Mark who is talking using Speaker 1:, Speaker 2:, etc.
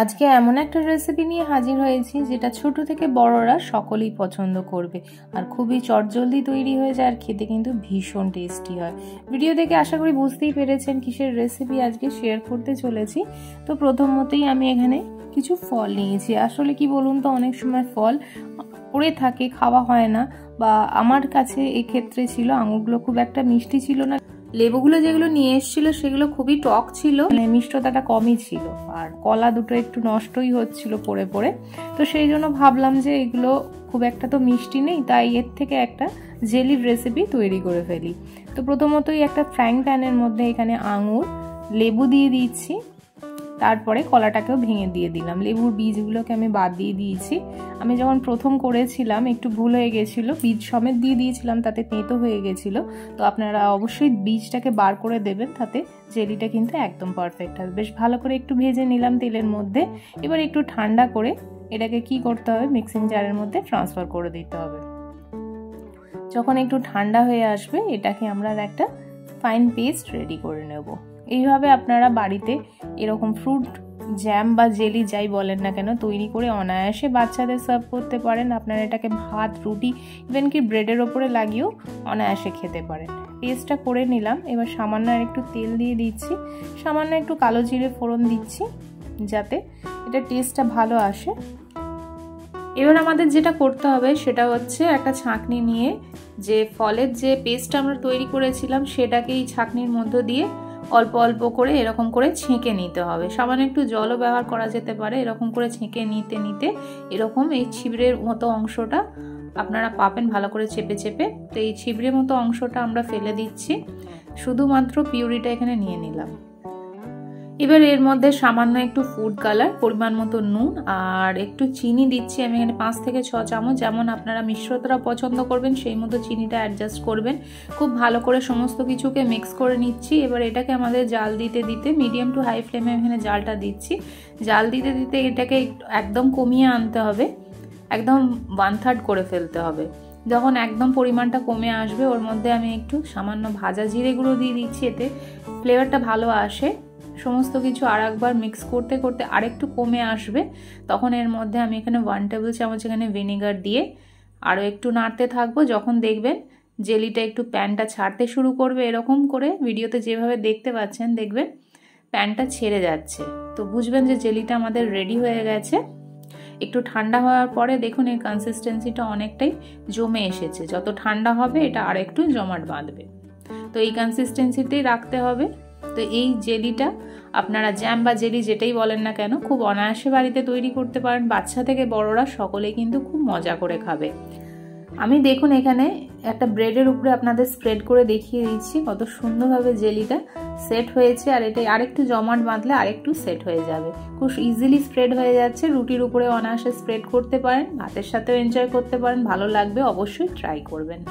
Speaker 1: আজকে এমন একটা রেসিপি নিয়ে হাজির হয়েছি যেটা ছোট থেকে বড়রা সকলেই পছন্দ করবে আর খুবই চটজলদি তৈরি হয়ে যায় আর খেতে কিন্তু ভীষণ টেস্টি হয়। ভিডিও দেখে আশা করি বুঝতেই পেরেছেন কিসের রেসিপি আজকে শেয়ার করতে চলেছি। তো প্রথমতই আমি এখানে কিছু ফল নিয়েছি। আসলে কি বলুন তো, অনেক সময় ফল পড়ে থাকে, খাওয়া হয় না, বা আমার কাছে এক্ষেত্রে ছিল আঙুরগুলো খুব একটা মিষ্টি ছিল না, লেবুগুলো যেগুলো নিয়ে এসেছিল সেগুলো খুবই টক ছিল, মানে মিষ্টতাটা কমই ছিল, আর কলা দুটো একটু নষ্টই হচ্ছিল পড়ে পড়ে। তো সেই জন্য ভাবলাম যে এগুলো খুব একটা তো মিষ্টি নেই, তাই এর থেকে একটা জেলির রেসিপি তৈরি করে ফেলি। তো প্রথমতই একটা ফ্রাইং প্যানের মধ্যে এখানে আঙুর, লেবু দিয়ে দিচ্ছি, তারপরে কলাটাকেও ভেঙে দিয়ে দিলাম। লেবুর বীজগুলোকে আমি বাদ দিয়ে দিয়েছি। আমি যখন প্রথম করেছিলাম একটু ভুল হয়ে গেছিলো, বীজ সমেত দিয়ে দিয়েছিলাম, তাতে তেঁতো হয়ে গেছিলো। তো আপনারা অবশ্যই বীজটাকে বার করে দেবেন, তাতে জেলিটা কিন্তু একদম পারফেক্ট হবে। বেশ ভালো করে একটু ভেজে নিলাম তেলের মধ্যে। এবার একটু ঠান্ডা করে এটাকে কি করতে হবে, মিক্সিং জারের মধ্যে ট্রান্সফার করে দিতে হবে। যখন একটু ঠান্ডা হয়ে আসবে এটাকে আমরা একটা ফাইন পেস্ট রেডি করে নেব। এইভাবে আপনারা বাড়িতে এরকম ফ্রুট জ্যাম বা জেলি যাই বলেন না কেন তৈরি করে অনায়াসে বাচ্চাদের সার্ভ করতে পারেন। আপনারা এটাকে ভাত, রুটি, ইভেন কি ব্রেডের ওপরে লাগিয়েও অনায়াসে খেতে পারেন। পেস্টটা করে নিলাম। এবার সামান্য একটু তেল দিয়ে দিচ্ছি, সামান্য একটু কালো জিরে ফোড়ন দিচ্ছি যাতে এটা টেস্টটা ভালো আসে। এবার আমাদের যেটা করতে হবে সেটা হচ্ছে একটা ছাঁকনি নিয়ে যে ফলের যে পেস্টটা আমরা তৈরি করেছিলাম সেটাকে এই ছাঁকনির মধ্য দিয়ে অল্প অল্প করে এরকম করে ছেঁকে নিতে হবে। সামান্য একটু জলও ব্যবহার করা যেতে পারে। এরকম করে ছেঁকে নিতে নিতে এরকম এই ছিবড়ের মতো অংশটা আপনারা পাবেন ভালো করে চেপে চেপে। তো এই ছিবড়ের মতো অংশটা আমরা ফেলে দিচ্ছি, শুধুমাত্র পিউরিটা এখানে নিয়ে নিলাম। এবার এর মধ্যে সামান্য একটু ফুড কালার, পরিমাণ মতো নুন আর একটু চিনি দিচ্ছি আমি এখানে 5 থেকে 6 চামচ। যেমন আপনারা মিশ্রতা পছন্দ করবেন সেই মতো চিনিটা অ্যাডজাস্ট করবেন। খুব ভালো করে সমস্ত কিছুকে মিক্স করে নিচ্ছি। এবার এটাকে আমাদের জাল দিতে দিতে মিডিয়াম টু হাই ফ্লেমে এখানে জালটা দিচ্ছি। জাল দিতে দিতে এটাকে একদম কমিয়ে আনতে হবে, একদম 1/3 করে ফেলতে হবে। যখন একদম পরিমাণটা কমে আসবে ওর মধ্যে আমি একটু সামান্য ভাজা জিরে গুঁড়ো দিয়ে দিচ্ছি, এতে ফ্লেভারটা ভালো আসে। সমস্ত কিছু আর একবার মিক্স করতে করতে আরেকটু কমে আসবে, তখন এর মধ্যে আমি এখানে 1 টেবিল চামচ এখানে ভিনেগার দিয়ে আরও একটু নাড়তে থাকবো। যখন দেখবেন জেলিটা একটু প্যানটা ছাড়তে শুরু করবে, এরকম করে ভিডিওতে যেভাবে দেখতে পাচ্ছেন দেখবেন প্যানটা ছেড়ে যাচ্ছে, তো বুঝবেন যে জেলিটা আমাদের রেডি হয়ে গেছে। একটু ঠান্ডা হওয়ার পরে দেখুন এর কনসিস্টেন্সিটা অনেকটাই জমে এসেছে। যত ঠান্ডা হবে এটা আর একটু জমাট বাঁধবে, তো এই কনসিস্টেন্সিতেই রাখতে হবে। তো এই জেলিটা আপনারা জ্যাম বা জেলি যেটাই বলেন না কেন খুব অনায়াসে বাড়িতে তৈরি করতে পারেন। বাচ্চা থেকে বড়রা সকলেই কিন্তু খুব মজা করে খাবে। আমি দেখুন এখানে একটা ব্রেডের উপরে আপনাদের স্প্রেড করে দেখিয়ে দিচ্ছি কত সুন্দরভাবে জেলিটা সেট হয়েছে, আর এটা আরেকটু জমাট বাঁধলে আরেকটু সেট হয়ে যাবে। খুব ইজিলি স্প্রেড হয়ে যাচ্ছে। রুটির উপরে অনায়াসে স্প্রেড করতে পারেন, ভাতের সাথেও এনজয় করতে পারেন, ভালো লাগবে, অবশ্যই ট্রাই করবেন।